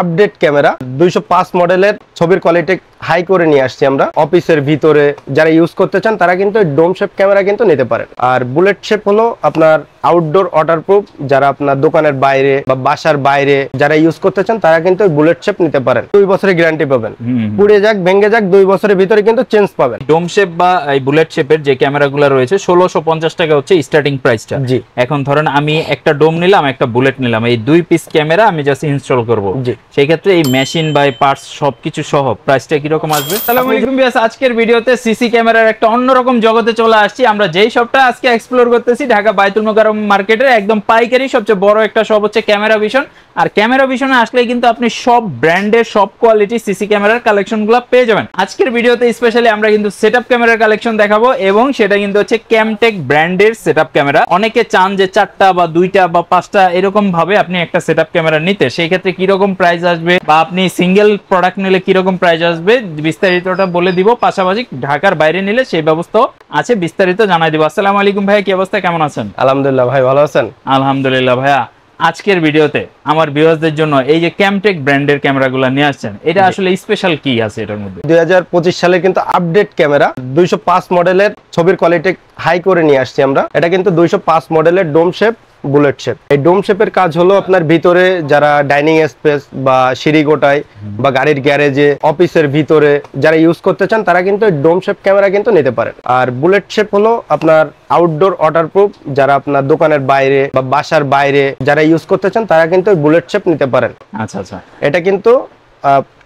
Update camera 205 মডেলের ছবির quality high করে নিয়ে আসছি আমরা। অফিসের ভিতরে যারা ইউজ করতে চান তারা কিন্তু ডোম শেপ ক্যামেরা কিন্তু নিতে পারেন। আর বুলেট শেপ হলো আপনার আউটডোর ওয়াটারপ্রুফ, যারা আপনার দোকানের বাইরে বা বাসার বাইরে যারা ইউজ করতে চান তারা কিন্তু বুলেট শেপ নিতে পারেন। 2 বছরের গ্যারান্টি পাবেন, পুড়ে যাক ভেঙে যাক 2 বছরের ভিতরে কিন্তু চেঞ্জ পাবেন। ডোম শেপ বা এই বুলেট শেপের যে ক্যামেরাগুলো রয়েছে 1650 টাকা হচ্ছে স্টার্টিং প্রাইসটা। জি, এখন ধরেন আমি একটা ডোম নিলাম, একটা বুলেট নিলাম, এই 2 পিস ক্যামেরা আমি জাস্ট ইনস্টল করব। সেই ক্ষেত্রে এই মেশিন বা পার্টস সবকিছু সহ প্রাইসটা কি রকম আসবে? আসসালামু আলাইকুম ভিউয়ার্স, আজকের ভিডিওতে সিসি ক্যামেরার একটা অন্যরকম জগতে চলে আসছি। আমরা যেই শপটা আজকে এক্সপ্লোর করতেছি ঢাকা বাইতুল মোকাররম মার্কেটের একদম পাইকারি সবচেয়ে বড় একটা শপ হচ্ছে ক্যামেরা ভিশন। আর ক্যামেরা ভিশনে আসলে কিন্তু আপনি সব ব্র্যান্ডের সব কোয়ালিটি সিসি ক্যামেরার কালেকশনগুলো পেয়ে যাবেন। আজকের ভিডিওতে স্পেশালি আমরা কিন্তু সেটআপ ক্যামেরার কালেকশন দেখাবো এবং সেটা কিন্তু হচ্ছে ক্যামটেক ব্র্যান্ডের সেটআপ ক্যামেরা। অনেকে চান যে 4টা বা 2টা বা 5টা এরকম ভাবে আপনি একটা সেটআপ ক্যামেরা নিতে, সেই ক্ষেত্রে কি রকম প্রাইস আসবে বা আপনি সিঙ্গেল প্রোডাক্ট নিলে কি রকম প্রাইস আসবে বিস্তারিতটা বলে দিব। পাশাপাশি ঢাকার বাইরে নিলে সেই ব্যবস্থা আছে, বিস্তারিত জানাই দিব। আসসালামু আলাইকুম ভাইয়া, কি অবস্থা, কেমন আছেন? আলহামদুলিল্লাহ ভাই, ভালো আছেন? আলহামদুলিল্লাহ ভাইয়া। আজকের ভিডিওতে আমার ভিউয়ারদের জন্য এই যে ক্যামটেক ব্র্যান্ডের ক্যামেরাগুলো নিয়ে আসছেন, এটা আসলে স্পেশাল কি আছে এটার মধ্যে? 2025 সালে কিন্তু আপডেট ক্যামেরা 205 মডেলের ছবির কোয়ালিটি হাই করে নিয়ে আসছি আমরা। এটা কিন্তু 205 মডেলের ডোম শেপ বুলেট শেপ। এই ডোম শেপের কাজ হলো আপনার ভিতরে যারা ডাইনিং স্পেস বা সিঁড়ি গোটায় বা গাড়ির গ্যারেজে অফিসের ভিতরে যারা ইউজ করতে চান তারা কিন্তু ডোম শেপ ক্যামেরা কিন্তু নিতে পারেন। আর বুলেট শেপ হলো আপনার আউটডোর ওয়াটারপ্রুফ, যারা আপনার দোকানের বাইরে বা বাসার বাইরে যারা ইউজ করতে চান তারা কিন্তু বুলেট শেপ নিতে পারেন। আচ্ছা আচ্ছা, এটা কিন্তু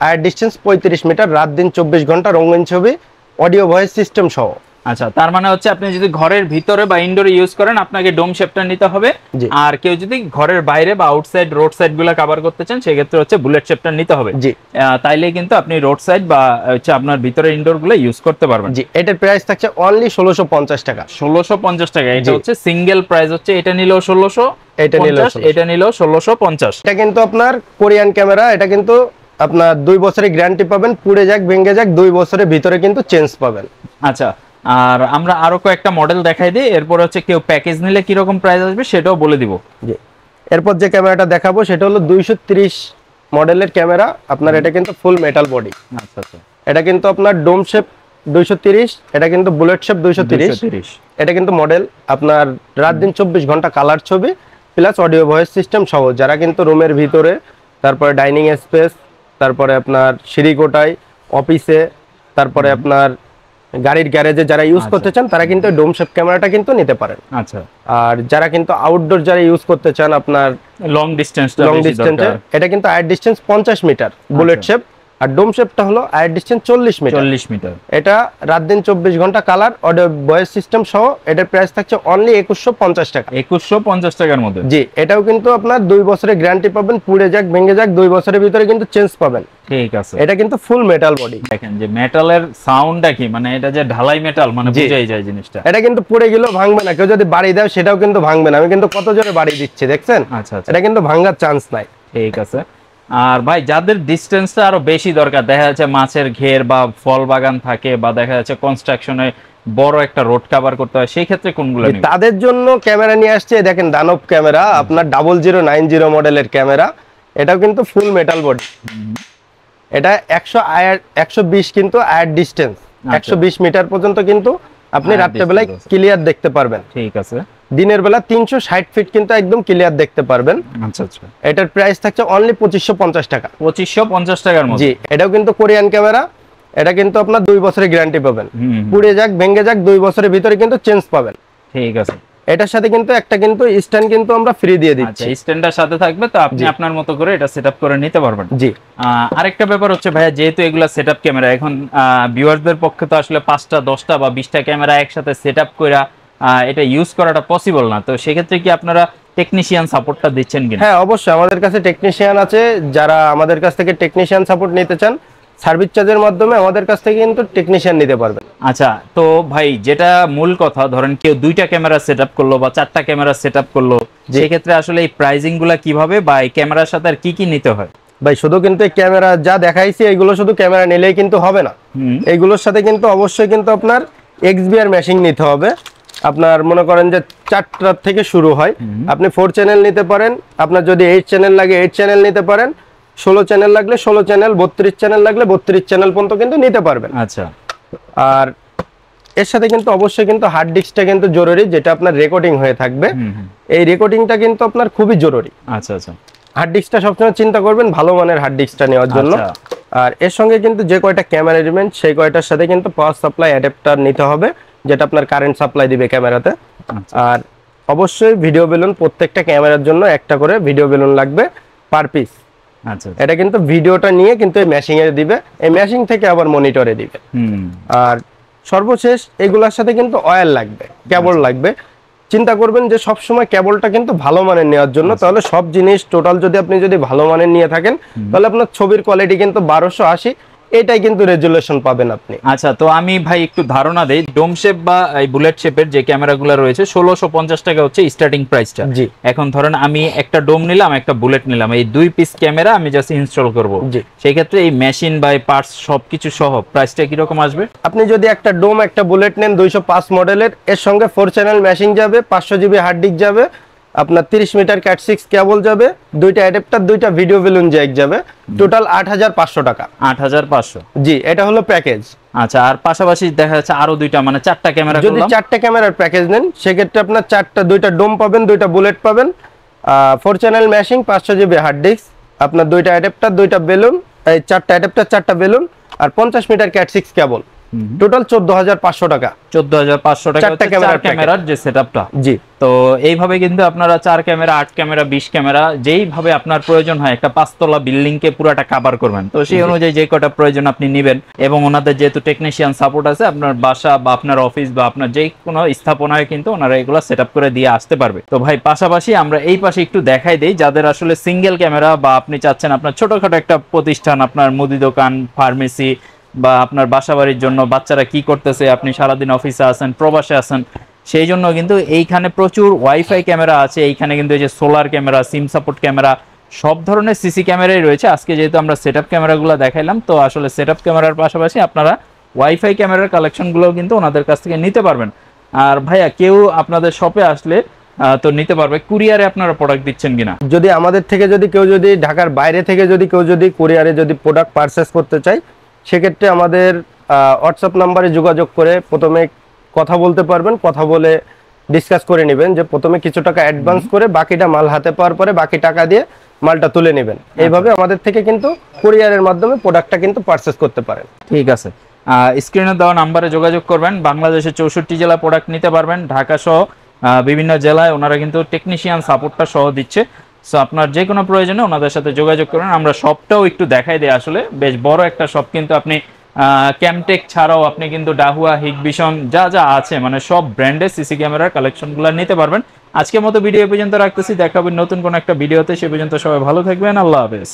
আয়ার ডিস্টেন্স 35 মিটার, রাত দিন 24 ঘন্টা, রঙিন ছবি, অডিও ভয়েস সিস্টেম সহ। আচ্ছা, তার মানে হচ্ছে আপনি যদি ঘরের ভিতরে বা ইনডোরে ইউজ করেন আপনাকে ডোম শেপটা নিতে হবে। আর কেউ যদি ঘরের বাইরে বা আউটসাইড রোড সাইড গুলো কভার করতে চান সেই ক্ষেত্রে হচ্ছে বুলেট শেপটা নিতে হবে। জি, তাইলে কিন্তু আপনি রোড সাইড বা হচ্ছে আপনার ভিতরে ইনডোর গুলো ইউজ করতে পারবেন। জি, এটার প্রাইস থাকছে অনলি 1650 টাকা। 1650 টাকা, এটা হচ্ছে সিঙ্গেল প্রাইস হচ্ছে। এটা নিলেও 1600, এটা নিলেও 1650। এটা কিন্তু আপনার কোরিয়ান ক্যামেরা, এটা কিন্তু আপনার 2 বছরের গ্যারান্টি পাবেন, পুড়ে যাক ভেঙে যাক 2 বছরের ভিতরে কিন্তু চেঞ্জ পাবেন। আচ্ছা, আর আমরা আরো কয়েকটা মডেল দেখাই দিই, এরপর হচ্ছে কেউ প্যাকেজ নিলে কি রকম প্রাইস আসবে সেটাও বলে দিব। জি, এরপর যে ক্যামেরাটা দেখাবো সেটা হলো 230 মডেলের ক্যামেরা আপনার। এটা কিন্তু ফুল মেটাল বডি। আচ্ছা আচ্ছা, এটা কিন্তু আপনার ডোম শেপ 230, এটা কিন্তু বুলেট শেপ 230। এটা কিন্তু মডেল আপনার রাত দিন 24 ঘন্টা কালার ছবি প্লাস অডিও ভয়েস সিস্টেম সহ। যারা কিন্তু রুমের ভিতরে, তারপরে ডাইনিং স্পেস, তারপরে আপনার সিঁড়ি গোটায়, অফিসে, তারপরে আপনার গাড়ির গ্যারেজে যারা ইউজ করতে চান তারা কিন্তু ডোম শেপ ক্যামেরাটা কিন্তু নিতে পারেন। আচ্ছা, আর যারা কিন্তু আউটডোর যারা ইউজ করতে চান আপনার লং ডিস্টেন্সে, এটা কিন্তু আয়ার ডিস্টেন্স 50 মিটার বুলেট শেপ, আর ডোম শেপটা হলো আয়ার ডিস্টেন্স 40 মিটার। এটা রাত দিন 24 ঘন্টা কালার, অডিও ভয়েস সিস্টেম সহ। এটার প্রাইস থাকছে অনলি 2150 টাকা। 2150 টাকার মধ্যে। জি, এটাও কিন্তু আপনার 2 বছরের গ্যারান্টি পাবেন, পুড়ে যাক ভেঙে যাক 2 বছরের ভিতরে কিন্তু চেঞ্জ পাবেন। ঠিক আছে, এটা কিন্তু ফুল মেটাল বডি। দেখেন যে মেটালের সাউন্ডটা কি, মানে এটা যে ঢালাই মেটাল, মানে বুঝাই যায় জিনিসটা। এটা কিন্তু পড়ে গেলেও ভাঙবে না, কেউ যদি বাড়ি দেয় সেটাও কিন্তু ভাঙবে না। আমি কিন্তু কত জোরে বাড়ি দিচ্ছি দেখছেন। আচ্ছা, এটা কিন্তু ভাঙার চান্স নাই। ঠিক আছে। আর ভাই যাদের ডিসটেন্সটা আরো বেশি দরকার, দেখা যাচ্ছে মাছের ঘের বা ফল বাগান থাকে বা দেখা যাচ্ছে কনস্ট্রাকশনে বড় একটা রোড কভার করতে হয়, সেই ক্ষেত্রে কোনগুলো নেবেন? তাদের জন্য ক্যামেরা নিয়ে আসছে, দেখেন দানব ক্যামেরা আপনার 0090 মডেলের ক্যামেরা। এটাও কিন্তু ফুল মেটাল বডি। এটা 120 কিন্তু আয়ার ডিস্টেন্স 120 মিটার পর্যন্ত কিন্তু আপনি রাত্রে বেলায় ক্লিয়ার দেখতে পারবেন। ঠিক আছে, দিনের বেলা 360 ফিট কিন্তু একদম ক্লিয়ার দেখতে পারবেন। আচ্ছা আচ্ছা, এটার প্রাইস থাকছে অনলি 2550 টাকা। 2550 টাকার মধ্যে। জি, এটাও কিন্তু কোরিয়ান ক্যামেরা। এটা কিন্তু আপনার 2 বছরের গ্যারান্টি পাবেন, পুড়ে যাক ভেঙে যাক 2 বছরের ভিতরে কিন্তু চেঞ্জ পাবেন। ঠিক আছে, এটার সাথে কিন্তু একটা কিন্তু স্ট্যান্ড কিন্তু আমরা ফ্রি দিয়ে দিচ্ছি। আচ্ছা, স্ট্যান্ডটার সাথে থাকবে, তো আপনি আপনার মতো করে এটা সেটআপ করে নিতে পারবেন। জি, আরেকটা ব্যাপার হচ্ছে ভাইয়া, যেহেতু এগুলা সেটআপ ক্যামেরা, এখন ভিউয়ারদের পক্ষে তো আসলে 5টা 10টা বা 20টা ক্যামেরা একসাথে সেটআপ কইরা এটা ইউজ করাটা পসিবল না। তো সেক্ষেত্রে কি আপনারা টেকনিশিয়ান সাপোর্টটা দিচ্ছেন কিনা? হ্যাঁ, অবশ্যই আমাদের কাছে টেকনিশিয়ান আছে। যারা আমাদের কাছ থেকে টেকনিশিয়ান সাপোর্ট নিতে চান সার্ভিস চার্জের মাধ্যমে আমাদের কাছ থেকে কিন্তু টেকনিশিয়ান নিতে পারবেন। আচ্ছা, তো ভাই যেটা মূল কথা, ধরেন কেউ 2টা ক্যামেরা সেটআপ করলো বা 4টা ক্যামেরা সেটআপ করলো, সেই ক্ষেত্রে আসলে এই প্রাইসিং গুলা কিভাবে বা এই ক্যামেরার সাথে আর কি কি নিতে হয়? ভাই শুধু কিন্তু ক্যামেরা যা দেখাইছি এগুলো শুধু ক্যামেরা নিলেই কিন্তু হবে না। এইগুলোর সাথে কিন্তু অবশ্যই কিন্তু আপনার XBR মেশিং নিতে হবে। আপনার মনে করেন যে 4টা থেকে শুরু হয়, আপনি 4 চ্যানেল নিতে পারেন। আপনার যদি 8 চ্যানেল লাগে 8 চ্যানেল নিতে পারেন। 16 চ্যানেল লাগলে 16 চ্যানেল, 32 চ্যানেল লাগলে 32 চ্যানেল পর্যন্ত কিন্তু নিতে পারবেন। আচ্ছা, আর এর সাথে কিন্তু অবশ্যই কিন্তু হার্ড ডিস্কটা কিন্তু জরুরি, যেটা আপনার রেকর্ডিং হয়ে থাকবে। এই রেকর্ডিংটা কিন্তু আপনার খুবই জরুরি। আচ্ছা আচ্ছা, হার্ড ডিস্কটা সবসময় চিন্তা করবেন ভালো মানের হার্ড ডিস্কটা নেওয়ার জন্য। আর এর সঙ্গে কিন্তু যে কয়টা ক্যামেরা নেবেন সেই কয়টার সাথে কিন্তু পাওয়ার সাপ্লাই অ্যাডাপ্টার নিতে হবে, যেটা আপনার কারেন্ট সাপ্লাই দিবে ক্যামেরাতে। আর অবশ্যই ভিডিও বেলুন, প্রত্যেকটা ক্যামেরার জন্য একটা করে ভিডিও বেলুন লাগবে পার পিস। আচ্ছা, এটা কিন্তু ভিডিওটা নিয়ে কিন্তু এই ম্যাশিং এ দিবে, এই ম্যাশিং থেকে আবার মনিটরে দিবে। আর সর্বশেষ এগুলোর সাথে কিন্তু অয়েল লাগবে, কেবল লাগবে। চিন্তা করবেন যে সব সময় কেবলটা কিন্তু ভালো মানের নেওয়ার জন্য, তাহলে সব জিনিস টোটাল যদি আপনি যদি ভালো মানের নিয়ে থাকেন তাহলে আপনার ছবির কোয়ালিটি কিন্তু 1280 এটাই কিন্তু রেজুলেশন পাবেন আপনি। আচ্ছা, তো আমি ভাই একটু ধারণা দেই, ডোম শেপ বা এই বুলেট শেপের যে ক্যামেরাগুলো রয়েছে 1650 টাকা হচ্ছে স্টার্টিং প্রাইসটা। জি, এখন ধরেন আমি একটা ডোম নিলাম, একটা বুলেট নিলাম, এই 2 পিস ক্যামেরা আমি জাস্ট ইনস্টল করব, সেই ক্ষেত্রে এই মেশিন বা পার্টস সবকিছু সহ প্রাইসটা কি রকম আসবে? আপনি যদি একটা ডোম একটা বুলেট নেন 205 মডেলের, এর সঙ্গে 4 চ্যানেল মেশিং যাবে, 500 জিবি হার্ড ডিস্ক যাবে, আপনার 30 মিটার ক্যাট 6 কেবল যাবে, দুইটা অ্যাডাপ্টার, দুইটা ভিডিও বেলুন জ্যাক যাবে, টোটাল 8500 টাকা। 8500? জি, এটা হলো প্যাকেজ। আচ্ছা, আর পাশাপাশি দেখা যাচ্ছে আরো দুইটা, মানে 4টা ক্যামেরা যদি 4টা ক্যামেরার প্যাকেজ নেন সেক্ষেত্রে আপনার 4টা, দুইটা ডোম পাবেন, দুইটা বুলেট পাবেন, 4 চ্যানেল মেশিং, 500 জিবি হার্ড ডিস্ক, আপনার দুইটা অ্যাডাপ্টার, দুইটা বেলুন, এই 4টা অ্যাডাপ্টার, 4টা বেলুন, আর 50 মিটার ক্যাট 6 কেবল, টোটাল 14500 টাকা। 14500 টাকা চারটা ক্যামেরার যে সেটআপটা। জি, তো এইভাবে কিন্তু আপনারা 4 ক্যামেরা, 8 ক্যামেরা, 20 ক্যামেরা যেইভাবে আপনার প্রয়োজন হয় একটা 5 তলা বিল্ডিং কে পুরাটা কভার করবেন, তো সেই অনুযায়ী যে কটা প্রয়োজন আপনি নেবেন। এবং ওনাদের যেহেতু টেকনিশিয়ান সাপোর্ট আছে, আপনার বাসা বা আপনার অফিস বা আপনার যে কোনো স্থাপনায় কিন্তু ওনারা এগুলো সেটআপ করে দিয়ে আসতে পারবে। তো ভাই পাশাপাশি আমরা এই পাশে একটু দেখাই দেই, যাদের আসলে সিঙ্গেল ক্যামেরা বা আপনি চাচ্ছেন আপনার ছোটখাটো একটা প্রতিষ্ঠান, আপনার মুদি দোকান, ফার্মেসি বা আপনার বাসাবাড়ির জন্য, বাচ্চারা কি করতেছে, আপনি সারাদিন অফিসে আছেন, প্রবাসে আছেন, সেই জন্য কিন্তু এইখানে প্রচুর ওয়াইফাই ক্যামেরা আছে। এইখানে কিন্তু এই যে সোলার ক্যামেরা, সিম সাপোর্ট ক্যামেরা, সব ধরনের সিসি ক্যামেরাই রয়েছে। আজকে যেহেতু আমরা সেটআপ ক্যামেরাগুলো দেখাইলাম, তো আসলে সেটআপ ক্যামেরার পাশাপাশি আপনারা ওয়াইফাই ক্যামেরার কালেকশনগুলোও কিন্তু ওনাদের কাছ থেকে নিতে পারবেন। আর ভাইয়া, কেউ আপনাদের শপে আসলে তো নিতে পারবে, কুরিয়ারে আপনারা প্রোডাক্ট দিচ্ছেন কিনা? যদি আমাদের থেকে যদি কেউ যদি ঢাকার বাইরে থেকে যদি কেউ যদি কুরিয়ারে যদি প্রোডাক্ট পারচেস করতে চায়, সেক্ষেত্রে আমাদের হোয়াটসঅ্যাপ নাম্বারে যোগাযোগ করে প্রথমে কথা বলতে পারবেন। কথা বলে ডিসকাস করে নেবেন যে প্রথমে কিছু টাকা অ্যাডভান্স করে বাকিটা মাল হাতে পাওয়ার পরে বাকি টাকা দিয়ে মালটা তুলে নেবেন। এইভাবে আমাদের থেকে কিন্তু কুরিয়ারের মাধ্যমে প্রোডাক্টটা কিন্তু পারচেস করতে পারেন। ঠিক আছে, স্ক্রিনে দেওয়া নাম্বারে যোগাযোগ করবেন। বাংলাদেশের 64 জেলা প্রোডাক্ট নিতে পারবেন, ঢাকা সহ বিভিন্ন জেলায় ওনারা কিন্তু টেকনিশিয়ান সাপোর্টটা সহ দিচ্ছে। সো আপনার যে কোনো প্রয়োজনে ওনাদের সাথে যোগাযোগ করুন। আমরা শপটাও একটু দেখাই দিই, আসলে বেশ বড় একটা শপ, কিন্তু আপনি ক্যামটেক ছাড়াও আপনি কিন্তু ডাহুয়া, হিগভিশন যা যা আছে মানে সব ব্র্যান্ডের সিসি ক্যামেরার কালেকশনগুলো নিতে পারবেন। আজকের মতো ভিডিও পর্যন্ত রাখতেছি, দেখা হবে নতুন কোনো একটা ভিডিওতে। সে পর্যন্ত সবাই ভালো থাকবেন, আল্লাহ হাফেজ।